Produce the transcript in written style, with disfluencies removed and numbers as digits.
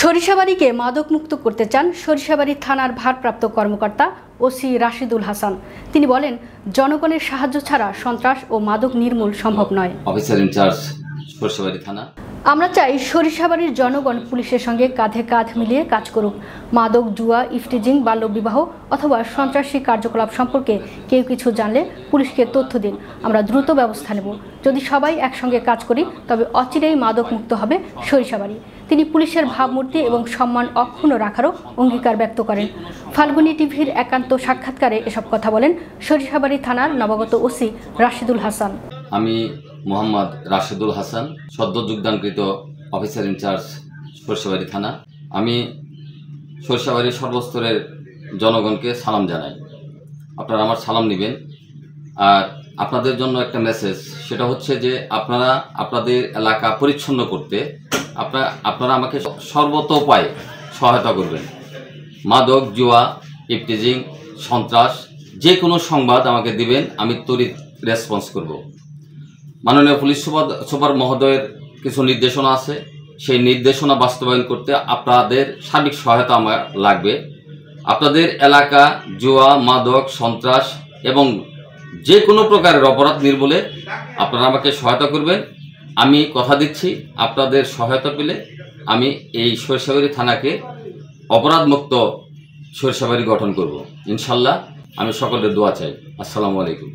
সরিষাবাড়িকে মাদকমুক্ত করতে চান সরিষাবাড়ি থানার ভারপ্রাপ্ত কর্মকর্তা ওসি রাশিদুল হাসান। তিনি বলেন, জনগণের সাহায্য ছাড়া সন্ত্রাস ও মাদক নির্মূল সম্ভব নয়। অফিসার ইনচার্জ সরিষাবাড়ি থানা। আমরা চাই সরিষাবাড়ির জনগণ পুলিশের সঙ্গে কাঁধে কাঁধ মিলিয়ে কাজ করুক। মাদক, জুয়া, ইফটিজিং, বাল্যবিবাহ অথবা সন্ত্রাসী কার্যকলাপ সম্পর্কে কেউ কিছু জানলে পুলিশকে তথ্য দিন, আমরা দ্রুত ব্যবস্থা নেব। যদি সবাই একসঙ্গে কাজ করি তবে অচিরেই মাদক মুক্ত হবে সরিষাবাড়ি। তিনি পুলিশের ভাবমূর্তি এবং সম্মান অক্ষুণ্ণ রাখারও অঙ্গীকার ব্যক্ত করেন। ফাল্গুনী টিভির একান্ত সাক্ষাৎকারে এসব কথা বলেন সরিষাবাড়ি থানার নবাগত ওসি রাশিদুল হাসান। আমি মোহাম্মদ রাশিদুল হাসান, সদ্য যোগদানকৃত অফিসার ইনচার্জ সরিষাবাড়ি থানা। আমি সরিষাবাড়ির সর্বস্তরের জনগণকে সালাম জানাই। আপনারা আমার সালাম নেবেন। আর আপনাদের জন্য একটা মেসেজ, সেটা হচ্ছে যে আপনারা আপনাদের এলাকা পরিচ্ছন্ন করতে আপনারা আমাকে সর্বতোপায়ে সহায়তা করবেন। মাদক, জুয়া, ইফটিজিং, সন্ত্রাস যে কোনো সংবাদ আমাকে দিবেন, আমি ত্বরিত রেসপন্স করব। মাননীয় পুলিশ সুপার মহোদয়ের কিছু নির্দেশনা আছে, সেই নির্দেশনা বাস্তবায়ন করতে আপনাদের সার্বিক সহায়তা আমার লাগবে। আপনাদের এলাকা জুয়া, মাদক, সন্ত্রাস এবং যে কোনো প্রকারের অপরাধ নির্মূলে আপনারা আমাকে সহায়তা করবেন। আমি কথা দিচ্ছি, আপনাদের সহায়তা পেলে আমি এই সরিষাবাড়ি থানাকে অপরাধমুক্ত সরিষাবাড়ি গঠন করব। ইনশাল্লাহ। আমি সকলের দোয়া চাই। আসসালামু আলাইকুম।